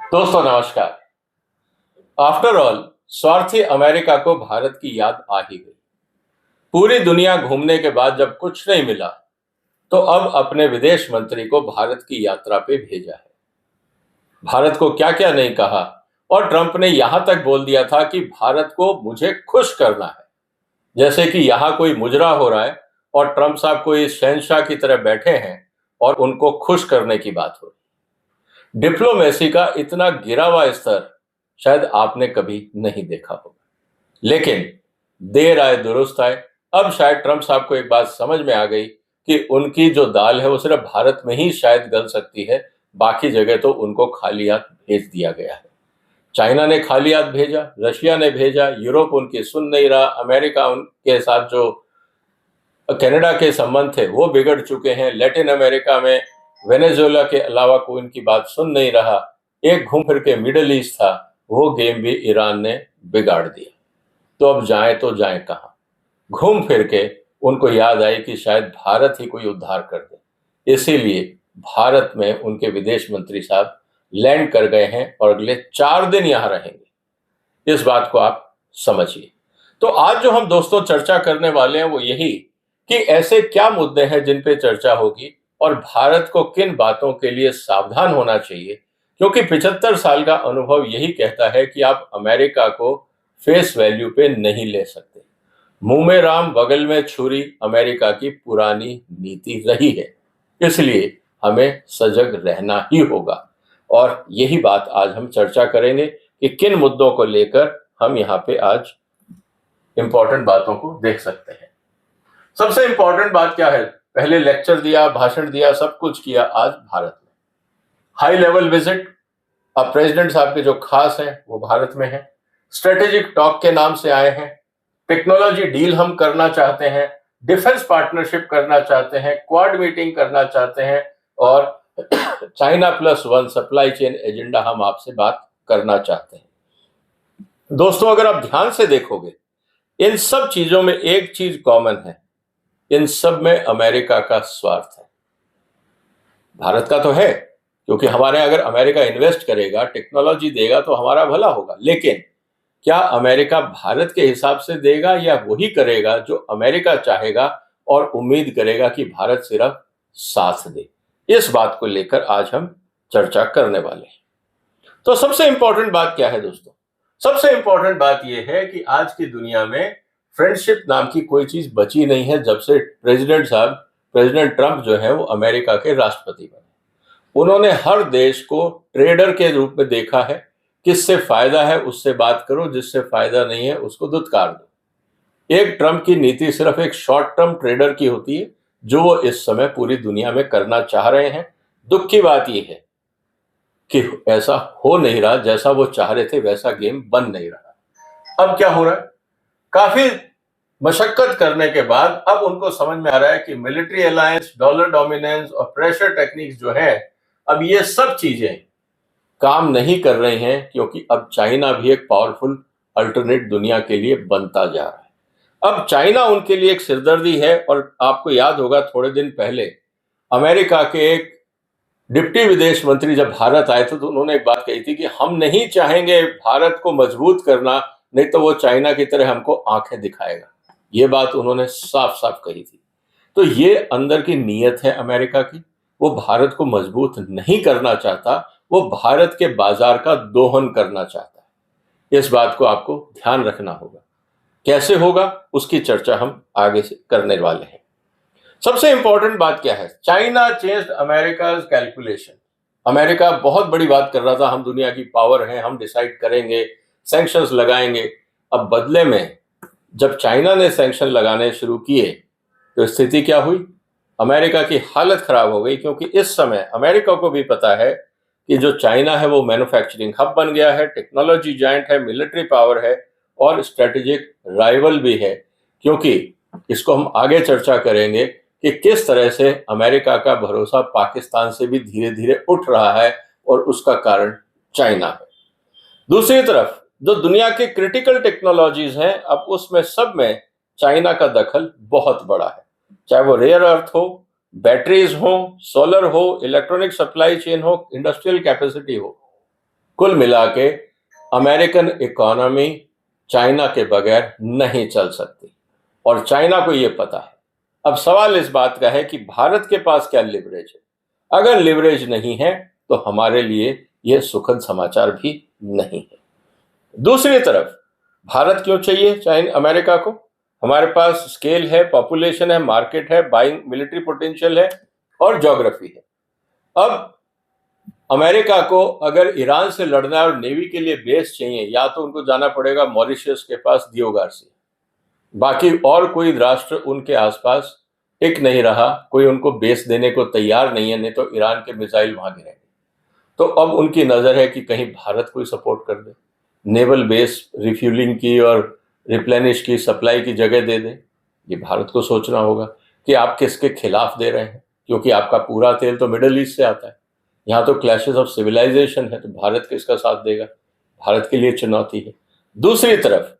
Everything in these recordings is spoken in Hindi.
दोस्तों नमस्कार। आफ्टर ऑल, स्वार्थी अमेरिका को भारत की याद आ ही गई। पूरी दुनिया घूमने के बाद जब कुछ नहीं मिला, तो अब अपने विदेश मंत्री को भारत की यात्रा पे भेजा है। भारत को क्या क्या नहीं कहा, और ट्रंप ने यहां तक बोल दिया था कि भारत को मुझे खुश करना है। जैसे कि यहां कोई मुजरा हो रहा है और ट्रंप साहब कोई शहंशाह की तरह बैठे हैं और उनको खुश करने की बात हो रही। डिप्लोमेसी का इतना गिरा हुआ स्तर शायद आपने कभी नहीं देखा होगा। लेकिन देर आए दुरुस्त आए, अब शायद ट्रंप साहब को एक बात समझ में आ गई कि उनकी जो दाल है वो सिर्फ भारत में ही शायद गल सकती है, बाकी जगह तो उनको खाली हाथ भेज दिया गया है। चाइना ने खाली हाथ भेजा, रशिया ने भेजा, यूरोप उनकी सुन नहीं रहा, अमेरिका उनके साथ जो कनाडा के संबंध थे वो बिगड़ चुके हैं, लैटिन अमेरिका में वेनेजुएला के अलावा कोई इनकी बात सुन नहीं रहा। एक घूम फिर के मिडल ईस्ट था, वो गेम भी ईरान ने बिगाड़ दिया। तो अब जाएं तो जाएं कहां? घूम फिर के उनको याद आई कि शायद भारत ही कोई उद्धार कर दे। इसीलिए भारत में उनके विदेश मंत्री साहब लैंड कर गए हैं और अगले 4 दिन यहां रहेंगे। इस बात को आप समझिए। तो आज जो हम दोस्तों चर्चा करने वाले हैं वो यही कि ऐसे क्या मुद्दे हैं जिन पे चर्चा होगी और भारत को किन बातों के लिए सावधान होना चाहिए, क्योंकि 75 साल का अनुभव यही कहता है कि आप अमेरिका को फेस वैल्यू पे नहीं ले सकते। मुंह में राम बगल में छुरी अमेरिका की पुरानी नीति रही है। इसलिए हमें सजग रहना ही होगा, और यही बात आज हम चर्चा करेंगे कि किन मुद्दों को लेकर हम यहाँ पे आज इंपॉर्टेंट बातों को देख सकते हैं। सबसे इंपॉर्टेंट बात क्या है? पहले लेक्चर दिया, भाषण दिया, सब कुछ किया, आज भारत में हाई लेवल विजिट। अब प्रेसिडेंट साहब के जो खास हैं वो भारत में है, स्ट्रेटेजिक टॉक के नाम से आए हैं, टेक्नोलॉजी डील हम करना चाहते हैं, डिफेंस पार्टनरशिप करना चाहते हैं, क्वाड मीटिंग करना चाहते हैं, और चाइना +1 सप्लाई चेन एजेंडा हम आपसे बात करना चाहते हैं। दोस्तों अगर आप ध्यान से देखोगे, इन सब चीजों में एक चीज कॉमन है, इन सब में अमेरिका का स्वार्थ है। भारत का तो है, क्योंकि हमारे अगर अमेरिका इन्वेस्ट करेगा, टेक्नोलॉजी देगा तो हमारा भला होगा। लेकिन क्या अमेरिका भारत के हिसाब से देगा, या वही करेगा जो अमेरिका चाहेगा और उम्मीद करेगा कि भारत सिर्फ साथ दे? इस बात को लेकर आज हम चर्चा करने वाले हैं। तो सबसे इंपॉर्टेंट बात क्या है दोस्तों? सबसे इंपॉर्टेंट बात यह है कि आज की दुनिया में फ्रेंडशिप नाम की कोई चीज बची नहीं है जब से प्रेसिडेंट ट्रंप जो है वो अमेरिका के राष्ट्रपति बने। उन्होंने हर देश को ट्रेडर के रूप में देखा है। किससे फायदा है उससे बात करो, जिससे फायदा नहीं है उसको दुत्कार दो। एक ट्रंप की नीति सिर्फ एक शॉर्ट टर्म ट्रेडर की होती है, जो वो इस समय पूरी दुनिया में करना चाह रहे हैं। दुख की बात यह है कि ऐसा हो नहीं रहा, जैसा वो चाह रहे थे वैसा गेम बन नहीं रहा। अब क्या हो रहा है? काफी मशक्कत करने के बाद अब उनको समझ में आ रहा है कि मिलिट्री अलायंस, डॉलर डोमिनेंस और प्रेशर टेक्निक्स जो है, अब ये सब चीजें काम नहीं कर रही हैं, क्योंकि अब चाइना भी एक पावरफुल अल्टरनेट दुनिया के लिए बनता जा रहा है। अब चाइना उनके लिए एक सिरदर्दी है। और आपको याद होगा थोड़े दिन पहले अमेरिका के एक डिप्टी विदेश मंत्री जब भारत आए थे तो उन्होंने एक बात कही थी कि हम नहीं चाहेंगे भारत को मजबूत करना, नहीं तो वो चाइना की तरह हमको आंखें दिखाएगा। ये बात उन्होंने साफ साफ कही थी। तो ये अंदर की नीयत है अमेरिका की। वो भारत को मजबूत नहीं करना चाहता, वो भारत के बाजार का दोहन करना चाहता है। इस बात को आपको ध्यान रखना होगा। कैसे होगा उसकी चर्चा हम आगे से करने वाले हैं। सबसे इंपॉर्टेंट बात क्या है? China changed America's calculation. America बहुत बड़ी बात कर रहा था, हम दुनिया की पावर हैं, हम डिसाइड करेंगे, सैंक्शंस लगाएंगे। अब बदले में जब चाइना ने सैंक्शन लगाने शुरू किए तो स्थिति क्या हुई? अमेरिका की हालत खराब हो गई, क्योंकि इस समय अमेरिका को भी पता है कि जो चाइना है वो मैन्युफैक्चरिंग हब बन गया है, टेक्नोलॉजी जायंट है, मिलिट्री पावर है और स्ट्रेटेजिक राइवल भी है। क्योंकि इसको हम आगे चर्चा करेंगे कि किस तरह से अमेरिका का भरोसा पाकिस्तान से भी धीरे धीरे उठ रहा है, और उसका कारण चाइना है। दूसरी तरफ जो दुनिया की क्रिटिकल टेक्नोलॉजीज हैं, अब उसमें सब में चाइना का दखल बहुत बड़ा है। चाहे वो रेयर अर्थ हो, बैटरीज हो, सोलर हो, इलेक्ट्रॉनिक सप्लाई चेन हो, इंडस्ट्रियल कैपेसिटी हो, कुल मिला के अमेरिकन इकोनॉमी चाइना के बगैर नहीं चल सकती और चाइना को ये पता है। अब सवाल इस बात का है कि भारत के पास क्या लिवरेज है। अगर लिवरेज नहीं है तो हमारे लिए यह सुखद समाचार भी नहीं है। दूसरी तरफ भारत क्यों चाहिए चाइना अमेरिका को? हमारे पास स्केल है, पॉपुलेशन है, मार्केट है, बाइंग मिलिट्री पोटेंशियल है और ज्योग्राफी है। अब अमेरिका को अगर ईरान से लड़ना है और नेवी के लिए बेस चाहिए, या तो उनको जाना पड़ेगा मॉरिशस के पास दियोगार से। बाकी और कोई राष्ट्र उनके आसपास टिक नहीं रहा, कोई उनको बेस देने को तैयार नहीं है, नहीं तो ईरान के मिसाइल वहां गिरेंगे। तो अब उनकी नजर है कि कहीं भारत कोई सपोर्ट कर दे, नेवल बेस रिफ्यूलिंग की और रिप्लेनिश की, सप्लाई की जगह दे दे। ये भारत को सोचना होगा कि आप किसके खिलाफ दे रहे हैं, क्योंकि आपका पूरा तेल तो मिडल ईस्ट से आता है। यहाँ तो क्लैशेस ऑफ सिविलाइजेशन है, तो भारत किसका साथ देगा? भारत के लिए चुनौती है। दूसरी तरफ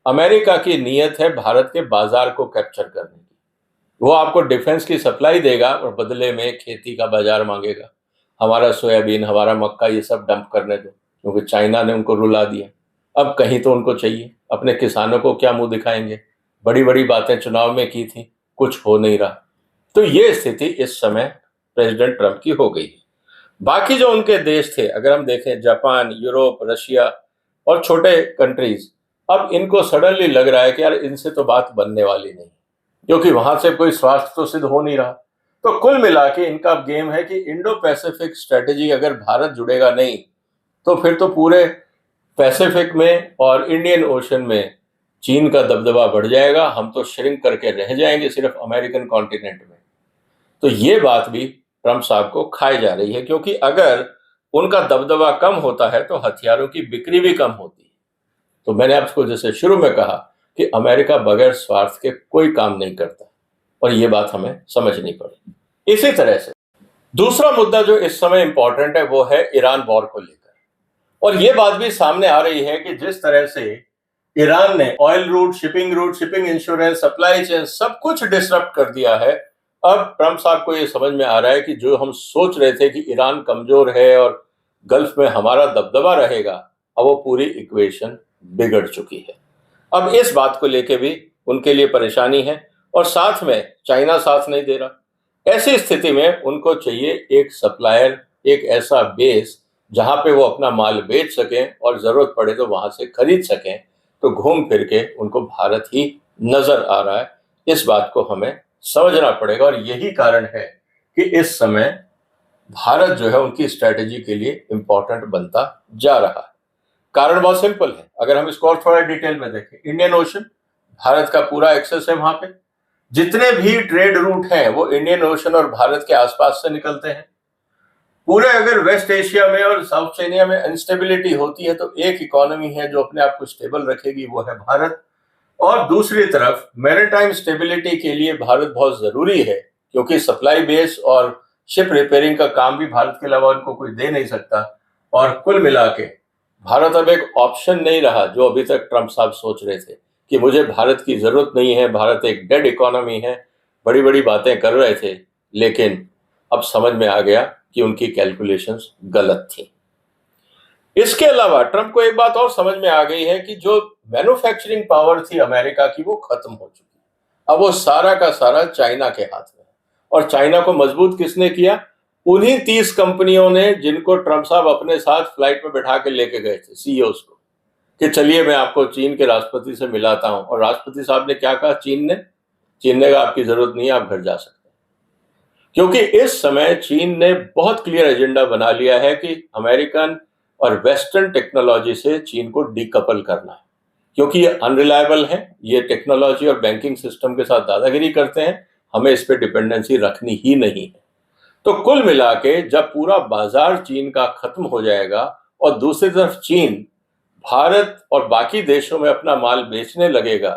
अमेरिका की नीयत है भारत के बाजार को कैप्चर करने की। वो आपको डिफेंस की सप्लाई देगा और बदले में खेती का बाजार मांगेगा। हमारा सोयाबीन, हमारा मक्का, ये सब डंप करने दो, क्योंकि चाइना ने उनको रुला दिया। अब कहीं तो उनको चाहिए। अपने किसानों को क्या मुंह दिखाएंगे? बड़ी बड़ी बातें चुनाव में की थी, कुछ हो नहीं रहा। तो ये स्थिति इस समय प्रेसिडेंट ट्रंप की हो गई है। बाकी जो उनके देश थे, अगर हम देखें जापान, यूरोप, रशिया और छोटे कंट्रीज, अब इनको सडनली लग रहा है कि यार इनसे तो बात बनने वाली नहीं, क्योंकि वहां से कोई स्वास्थ्य तो सिद्ध हो नहीं रहा। तो कुल मिला के इनका गेम है कि इंडो पैसिफिक स्ट्रेटेजी, अगर भारत जुड़ेगा नहीं तो फिर तो पूरे पैसिफिक में और इंडियन ओशन में चीन का दबदबा बढ़ जाएगा। हम तो श्रिंक करके रह जाएंगे सिर्फ अमेरिकन कॉन्टिनेंट में। तो ये बात भी ट्रंप साहब को खाई जा रही है, क्योंकि अगर उनका दबदबा कम होता है तो हथियारों की बिक्री भी कम होती है। तो मैंने आपको जैसे शुरू में कहा कि अमेरिका बगैर स्वार्थ के कोई काम नहीं करता, और ये बात हमें समझनी पड़ेगी। इसी तरह से दूसरा मुद्दा जो इस समय इंपॉर्टेंट है वो है ईरान वॉर को लेकर। और ये बात भी सामने आ रही है कि जिस तरह से ईरान ने oil route, shipping insurance, supply chain सब कुछ डिसरप्ट कर दिया है। अब ट्रंप साहब को ये समझ में आ रहा है कि जो हम सोच रहे थे कि ईरान कमजोर है और गल्फ में हमारा दबदबा रहेगा, अब वो पूरी इक्वेशन बिगड़ चुकी है। अब इस बात को लेके भी उनके लिए परेशानी है, और साथ में चाइना साथ नहीं दे रहा। ऐसी स्थिति में उनको चाहिए एक सप्लायर, एक ऐसा बेस जहां पे वो अपना माल बेच सकें और जरूरत पड़े तो वहां से खरीद सकें। तो घूम फिर के उनको भारत ही नजर आ रहा है। इस बात को हमें समझना पड़ेगा, और यही कारण है कि इस समय भारत जो है उनकी स्ट्रेटेजी के लिए इंपॉर्टेंट बनता जा रहा है। कारण बहुत सिंपल है। अगर हम इसको और थोड़ा डिटेल में देखें, इंडियन ओशन, भारत का पूरा एक्सेस है वहां पे। जितने भी ट्रेड रूट हैं वो इंडियन ओशन और भारत के आसपास से निकलते हैं। पूरे अगर वेस्ट एशिया में और साउथ चाइना में अनस्टेबिलिटी होती है तो एक इकोनॉमी है जो अपने आप को स्टेबल रखेगी, वो है भारत। और दूसरी तरफ मैरीटाइम स्टेबिलिटी के लिए भारत बहुत जरूरी है, क्योंकि सप्लाई बेस और शिप रिपेयरिंग का काम भी भारत के अलावा उनको कोई दे नहीं सकता। और कुल मिला के भारत अब एक ऑप्शन नहीं रहा, जो अभी तक ट्रंप साहब सोच रहे थे कि मुझे भारत की जरूरत नहीं है, भारत एक डेड इकोनॉमी है, बड़ी बड़ी बातें कर रहे थे। लेकिन अब समझ में आ गया कि उनकी कैलकुलेशंस गलत थी। इसके अलावा ट्रंप को एक बात और समझ में आ गई है कि जो मैन्युफैक्चरिंग पावर थी अमेरिका की वो खत्म हो चुकी है। अब वो सारा का सारा चाइना के हाथ में है। और चाइना को मजबूत किसने किया? उन्हीं 30 कंपनियों ने जिनको ट्रंप साहब अपने साथ फ्लाइट में बैठा के लेके गए थे, सीईओs को, कि चलिए मैं आपको चीन के राष्ट्रपति से मिलाता हूं। और राष्ट्रपति साहब ने क्या कहा? चीन ने कहा आपकी जरूरत नहीं है, आप घर जा सकते हैं। क्योंकि इस समय चीन ने बहुत क्लियर एजेंडा बना लिया है कि अमेरिकन और वेस्टर्न टेक्नोलॉजी से चीन को डीकपल करना है, क्योंकि ये अनरिलायबल है, ये टेक्नोलॉजी और बैंकिंग सिस्टम के साथ दादागिरी करते हैं, हमें इस पर डिपेंडेंसी रखनी ही नहीं है। तो कुल मिला के जब पूरा बाजार चीन का खत्म हो जाएगा और दूसरी तरफ चीन भारत और बाकी देशों में अपना माल बेचने लगेगा,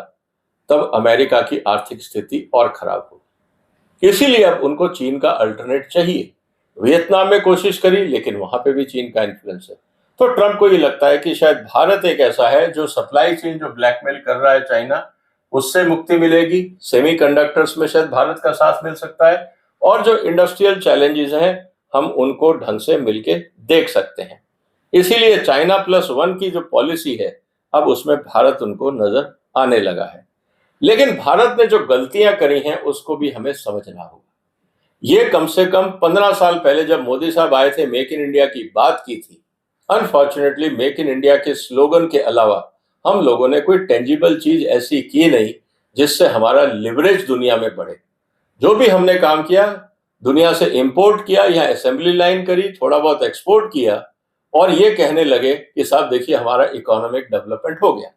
तब अमेरिका की आर्थिक स्थिति और खराब होगी। इसीलिए अब उनको चीन का अल्टरनेट चाहिए। वियतनाम में कोशिश करी, लेकिन वहां पे भी चीन का इन्फ्लुएंस है। तो ट्रंप को ये लगता है कि शायद भारत एक ऐसा है जो सप्लाई चेन जो ब्लैकमेल कर रहा है चाइना, उससे मुक्ति मिलेगी। सेमीकंडक्टर्स में शायद भारत का साथ मिल सकता है, और जो इंडस्ट्रियल चैलेंजेस हैं हम उनको ढंग से मिलके देख सकते हैं। इसीलिए चाइना प्लस वन की जो पॉलिसी है, अब उसमें भारत उनको नजर आने लगा है। लेकिन भारत ने जो गलतियां करी हैं उसको भी हमें समझना होगा। ये कम से कम 15 साल पहले जब मोदी साहब आए थे, मेक इन इंडिया की बात की थी। अनफॉर्चुनेटली मेक इन इंडिया के स्लोगन के अलावा हम लोगों ने कोई टेंजिबल चीज ऐसी की नहीं जिससे हमारा लिवरेज दुनिया में बढ़े। जो भी हमने काम किया, दुनिया से इंपोर्ट किया या असेंबली लाइन करी, थोड़ा बहुत एक्सपोर्ट किया और ये कहने लगे कि साहब देखिए हमारा इकोनॉमिक डेवलपमेंट हो गया।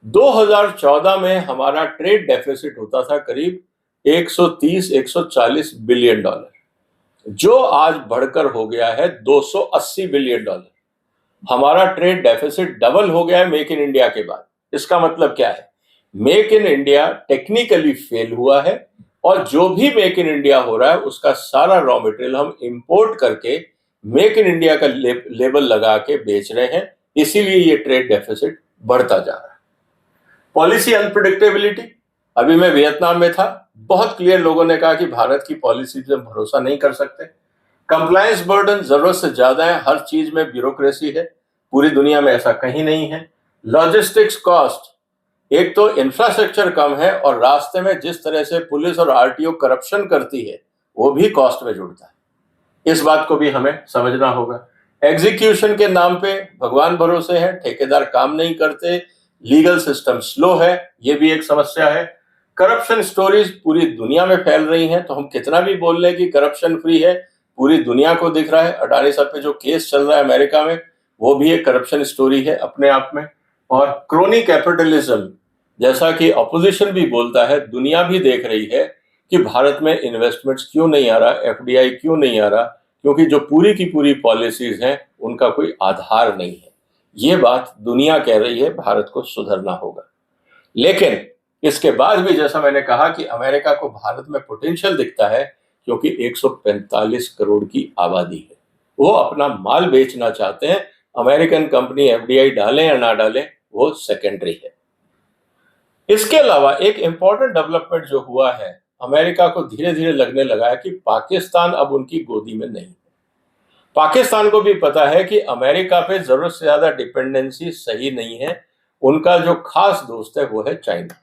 2014 में हमारा ट्रेड डेफिसिट होता था करीब 130-140 बिलियन डॉलर, जो आज बढ़कर हो गया है 280 बिलियन डॉलर। हमारा ट्रेड डेफिसिट डबल हो गया है मेक इन इंडिया के बाद। इसका मतलब क्या है? Make in India technically fail हुआ है और जो भी मेक इन इंडिया हो रहा है उसका सारा रॉ मटेरियल हम इंपोर्ट करके मेक इन इंडिया का लेबल लगा के बेच रहे हैं। इसीलिए ये ट्रेड डेफिसिट बढ़ता जा रहा है। पॉलिसी अनप्रिडिक्टेबिलिटी, अभी मैं वियतनाम में था, बहुत क्लियर लोगों ने कहा कि भारत की पॉलिसी पे भरोसा नहीं कर सकते। कंप्लायंस बर्डन जरूरत से ज्यादा है, हर चीज में ब्यूरोक्रेसी है, पूरी दुनिया में ऐसा कहीं नहीं है। लॉजिस्टिक्स कॉस्ट, एक तो इंफ्रास्ट्रक्चर कम है और रास्ते में जिस तरह से पुलिस और आरटीओ करप्शन करती है वो भी कॉस्ट में जुड़ता है। इस बात को भी हमें समझना होगा। एग्जीक्यूशन के नाम पे भगवान भरोसे है, ठेकेदार काम नहीं करते, लीगल सिस्टम स्लो है, ये भी एक समस्या है। करप्शन स्टोरीज पूरी दुनिया में फैल रही हैं, तो हम कितना भी बोल लें कि करप्शन फ्री है, पूरी दुनिया को दिख रहा है। अडानी साहब पे जो केस चल रहा है अमेरिका में, वो भी एक करप्शन स्टोरी है अपने आप में। और क्रोनी कैपिटलिज्म, जैसा कि ऑपोजिशन भी बोलता है, दुनिया भी देख रही है कि भारत में इन्वेस्टमेंट्स क्यों नहीं आ रहा, एफडीआई क्यों नहीं आ रहा, क्योंकि जो पूरी की पूरी पॉलिसीज हैं उनका कोई आधार नहीं है। ये बात दुनिया कह रही है, भारत को सुधरना होगा। लेकिन इसके बाद भी जैसा मैंने कहा कि अमेरिका को भारत में पोटेंशियल दिखता है, क्योंकि 145 करोड़ की आबादी है, वो अपना माल बेचना चाहते हैं। अमेरिकन कंपनी एफडीआई डालें या ना डालें वो सेकेंडरी है। इसके अलावा एक इंपॉर्टेंट डेवलपमेंट जो हुआ है, अमेरिका को धीरे धीरे लगने लगा है कि पाकिस्तान अब उनकी गोदी में नहीं है। पाकिस्तान को भी पता है कि अमेरिका पे जरूरत से ज्यादा डिपेंडेंसी सही नहीं है, उनका जो खास दोस्त है वो है चाइना।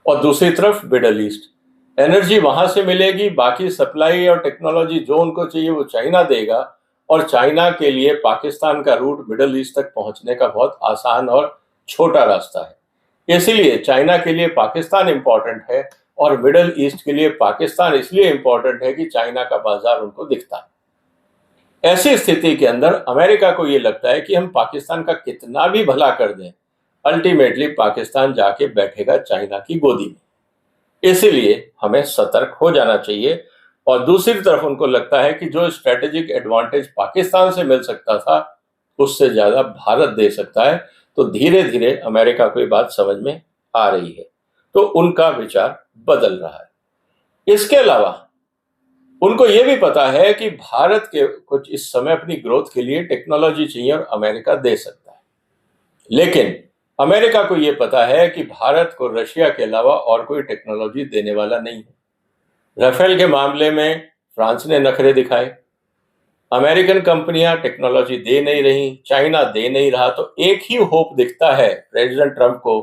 और दूसरी तरफ मिडल ईस्ट, एनर्जी वहां से मिलेगी, बाकी सप्लाई और टेक्नोलॉजी जो उनको चाहिए वो चाइना देगा। और चाइना के लिए पाकिस्तान का रूट मिडल ईस्ट तक पहुंचने का बहुत आसान और छोटा रास्ता है। इसीलिए चाइना के लिए पाकिस्तान इंपॉर्टेंट है और मिडल ईस्ट के लिए पाकिस्तान इसलिए इंपॉर्टेंट है कि चाइना का बाजार उनको दिखता है। ऐसी स्थिति के अंदर अमेरिका को यह लगता है कि हम पाकिस्तान का कितना भी भला कर दें, अल्टीमेटली पाकिस्तान जाके बैठेगा चाइना की गोदी में। इसीलिए हमें सतर्क हो जाना चाहिए। और दूसरी तरफ उनको लगता है कि जो स्ट्रेटेजिक एडवांटेज पाकिस्तान से मिल सकता था उससे ज्यादा भारत दे सकता है। तो धीरे धीरे अमेरिका को ये बात समझ में आ रही है, तो उनका विचार बदल रहा है। इसके अलावा उनको यह भी पता है कि भारत के कुछ इस समय अपनी ग्रोथ के लिए टेक्नोलॉजी चाहिए और अमेरिका दे सकता है। लेकिन अमेरिका को यह पता है कि भारत को रशिया के अलावा और कोई टेक्नोलॉजी देने वाला नहीं है। राफेल के मामले में फ्रांस ने नखरे दिखाए, अमेरिकन कंपनियां टेक्नोलॉजी दे नहीं रही, चाइना दे नहीं रहा, तो एक ही होप दिखता है प्रेसिडेंट ट्रंप को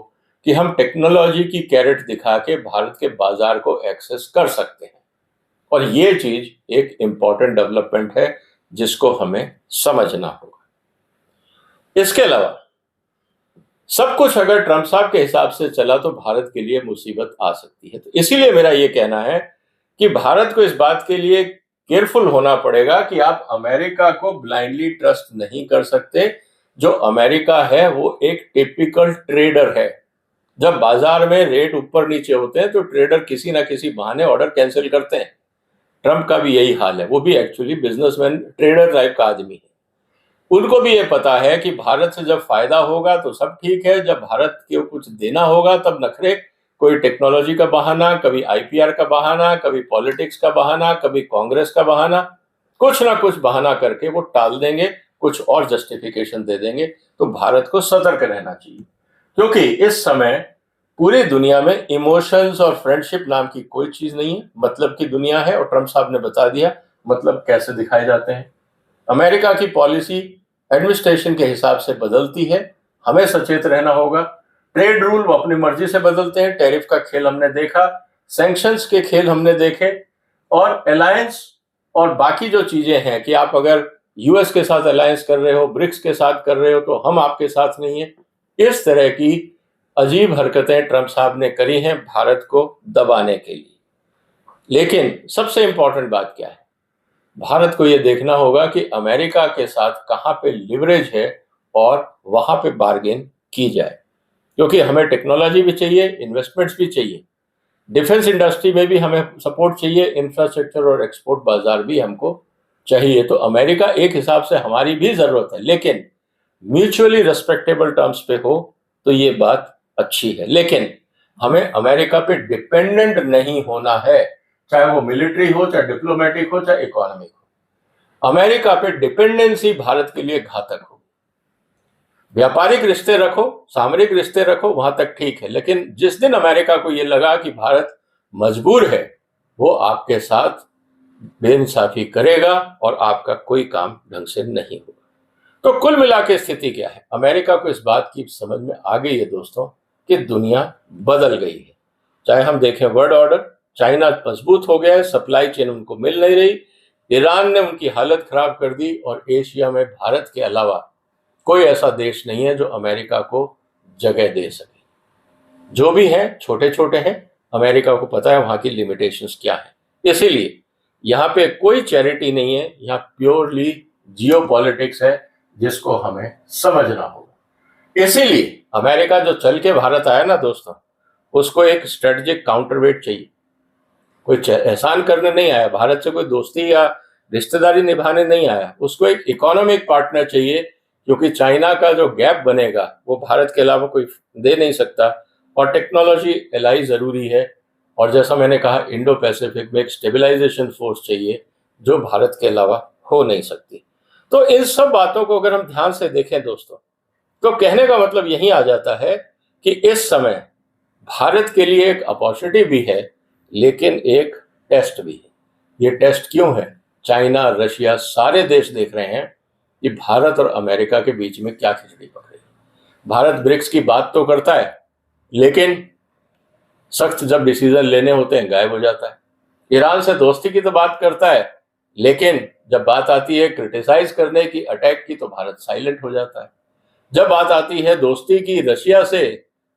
कि हम टेक्नोलॉजी की कैरेट दिखा के भारत के बाजार को एक्सेस कर सकते हैं। और ये चीज एक इंपॉर्टेंट डेवलपमेंट है जिसको हमें समझना होगा। इसके अलावा सब कुछ अगर ट्रंप साहब के हिसाब से चला तो भारत के लिए मुसीबत आ सकती है। तो इसीलिए मेरा यह कहना है कि भारत को इस बात के लिए केयरफुल होना पड़ेगा कि आप अमेरिका को ब्लाइंडली ट्रस्ट नहीं कर सकते। जो अमेरिका है वो एक टिपिकल ट्रेडर है। जब बाजार में रेट ऊपर नीचे होते हैं तो ट्रेडर किसी ना किसी बहाने ऑर्डर कैंसिल करते हैं। ट्रंप का भी यही हाल है, वो भी एक्चुअली बिजनेसमैन ट्रेडर टाइप का आदमी है। उनको भी ये पता है कि भारत से जब फायदा होगा तो सब ठीक है, जब भारत को कुछ देना होगा तब नखरे, कोई टेक्नोलॉजी का बहाना, कभी आईपीआर का बहाना, कभी पॉलिटिक्स का बहाना, कभी कांग्रेस का बहाना, कुछ ना कुछ बहाना करके वो टाल देंगे, कुछ और जस्टिफिकेशन दे देंगे। तो भारत को सतर्क रहना चाहिए, क्योंकि इस समय पूरी दुनिया में इमोशंस और फ्रेंडशिप नाम की कोई चीज नहीं है, मतलब की दुनिया है। और ट्रंप साहब ने बता दिया मतलब कैसे दिखाए जाते हैं। अमेरिका की पॉलिसी एडमिनिस्ट्रेशन के हिसाब से बदलती है, हमें सचेत रहना होगा। ट्रेड रूल वो अपनी मर्जी से बदलते हैं, टैरिफ का खेल हमने देखा, सैंक्शंस के खेल हमने देखे, और अलायंस और बाकी जो चीजें हैं कि आप अगर यूएस के साथ अलायंस कर रहे हो, ब्रिक्स के साथ कर रहे हो, तो हम आपके साथ नहीं है। इस तरह की अजीब हरकतें ट्रंप साहब ने करी हैं भारत को दबाने के लिए। लेकिन सबसे इंपॉर्टेंट बात क्या है, भारत को यह देखना होगा कि अमेरिका के साथ कहां पे लिवरेज है और वहां पे बार्गेन की जाए, क्योंकि हमें टेक्नोलॉजी भी चाहिए, इन्वेस्टमेंट्स भी चाहिए, डिफेंस इंडस्ट्री में भी हमें सपोर्ट चाहिए, इंफ्रास्ट्रक्चर और एक्सपोर्ट बाजार भी हमको चाहिए। तो अमेरिका एक हिसाब से हमारी भी जरूरत है, लेकिन म्यूचुअली रेस्पेक्टेबल टर्म्स पे हो तो ये बात अच्छी है। लेकिन हमें अमेरिका पे डिपेंडेंट नहीं होना है, चाहे वो मिलिट्री हो, चाहे डिप्लोमेटिक हो, चाहे इकोनॉमिक हो। अमेरिका पे डिपेंडेंसी भारत के लिए घातक हो। व्यापारिक रिश्ते रखो, सामरिक रिश्ते रखो, वहां तक ठीक है, लेकिन जिस दिन अमेरिका को यह लगा कि भारत मजबूर है, वो आपके साथ बेइंसाफी करेगा और आपका कोई काम ढंग से नहीं होगा। तो कुल मिला के स्थिति क्या है, अमेरिका को इस बात की समझ में आ गई है दोस्तों कि दुनिया बदल गई है। चाहे हम देखें वर्ल्ड ऑर्डर, चाइना मजबूत हो गया है, सप्लाई चेन उनको मिल नहीं रही, ईरान ने उनकी हालत खराब कर दी, और एशिया में भारत के अलावा कोई ऐसा देश नहीं है जो अमेरिका को जगह दे सके। जो भी है छोटे छोटे हैं, अमेरिका को पता है वहां की लिमिटेशंस क्या है, इसीलिए यहाँ पे कोई चैरिटी नहीं है, यहाँ प्योरली जियोपॉलिटिक्स है जिसको हमें समझना होगा। इसीलिए अमेरिका जो चल के भारत आया ना दोस्तों, उसको एक स्ट्रेटेजिक काउंटरवेट चाहिए। कोई एहसान करने नहीं आया, भारत से कोई दोस्ती या रिश्तेदारी निभाने नहीं आया, उसको एक इकोनॉमिक पार्टनर चाहिए, क्योंकि चाइना का जो गैप बनेगा वो भारत के अलावा कोई दे नहीं सकता, और टेक्नोलॉजी एलाई जरूरी है, और जैसा मैंने कहा इंडो पैसिफिक में एक स्टेबलाइजेशन फोर्स चाहिए जो भारत के अलावा हो नहीं सकती। तो इन सब बातों को अगर हम ध्यान से देखें दोस्तों, तो कहने का मतलब यही आ जाता है कि इस समय भारत के लिए एक अपॉर्चुनिटी भी है, लेकिन एक टेस्ट भी है। ये टेस्ट क्यों है? चाइना, रशिया, सारे देश देख रहे हैं कि भारत और अमेरिका के बीच में क्या खिचड़ी पक रही है। भारत ब्रिक्स की बात तो करता है, लेकिन सख्त जब डिसीजन लेने होते हैं गायब हो जाता है। ईरान से दोस्ती की तो बात करता है, लेकिन जब बात आती है क्रिटिसाइज करने की, अटैक की, तो भारत साइलेंट हो जाता है। जब बात आती है दोस्ती की रशिया से,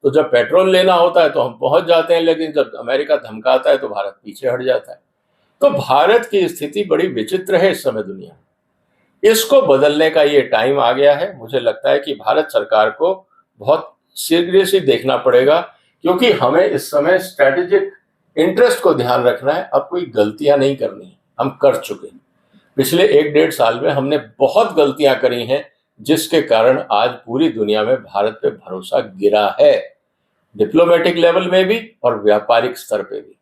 तो जब पेट्रोल लेना होता है तो हम पहुंच जाते हैं, लेकिन जब अमेरिका धमकाता है तो भारत पीछे हट जाता है। तो भारत की स्थिति बड़ी विचित्र है इस समय दुनिया में। इसको बदलने का ये टाइम आ गया है। मुझे लगता है कि भारत सरकार को बहुत सीरियसली देखना पड़ेगा, क्योंकि हमें इस समय स्ट्रेटेजिक इंटरेस्ट को ध्यान रखना है। अब कोई गलतियां नहीं करनी है, हम कर चुके हैं। पिछले 1-1.5 साल में हमने बहुत गलतियां करी हैं, जिसके कारण आज पूरी दुनिया में भारत पे भरोसा गिरा है, डिप्लोमेटिक लेवल में भी और व्यापारिक स्तर पे भी।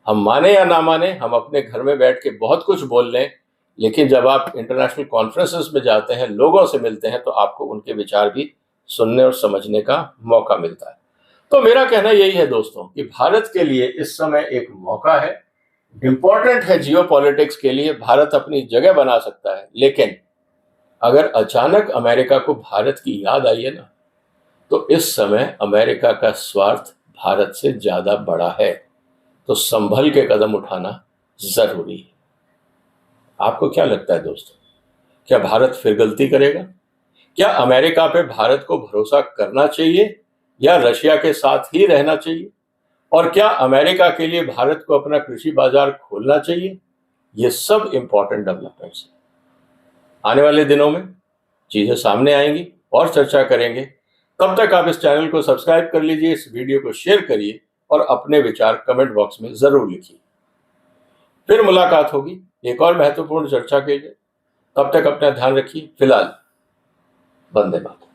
हम माने या ना माने, हम अपने घर में बैठ के बहुत कुछ बोल लें, लेकिन जब आप इंटरनेशनल कॉन्फ्रेंसेस में जाते हैं, लोगों से मिलते हैं, तो आपको उनके विचार भी सुनने और समझने का मौका मिलता है। तो मेरा कहना यही है दोस्तों कि भारत के लिए इस समय एक मौका है, इंपॉर्टेंट है जियोपॉलिटिक्स के लिए। भारत अपनी जगह बना सकता है, लेकिन अगर अचानक अमेरिका को भारत की याद आई है ना, तो इस समय अमेरिका का स्वार्थ भारत से ज्यादा बड़ा है। तो संभल के कदम उठाना जरूरी है। आपको क्या लगता है दोस्तों, क्या भारत फिर गलती करेगा? क्या अमेरिका पे भारत को भरोसा करना चाहिए या रशिया के साथ ही रहना चाहिए? और क्या अमेरिका के लिए भारत को अपना कृषि बाजार खोलना चाहिए? ये सब इंपॉर्टेंट डेवलपमेंट्स हैं। आने वाले दिनों में चीजें सामने आएंगी और चर्चा करेंगे। तब तक आप इस चैनल को सब्सक्राइब कर लीजिए, इस वीडियो को शेयर करिए और अपने विचार कमेंट बॉक्स में जरूर लिखिए। फिर मुलाकात होगी एक और महत्वपूर्ण चर्चा के लिए। तब तक अपना ध्यान रखिए। फिलहाल वंदे मातरम।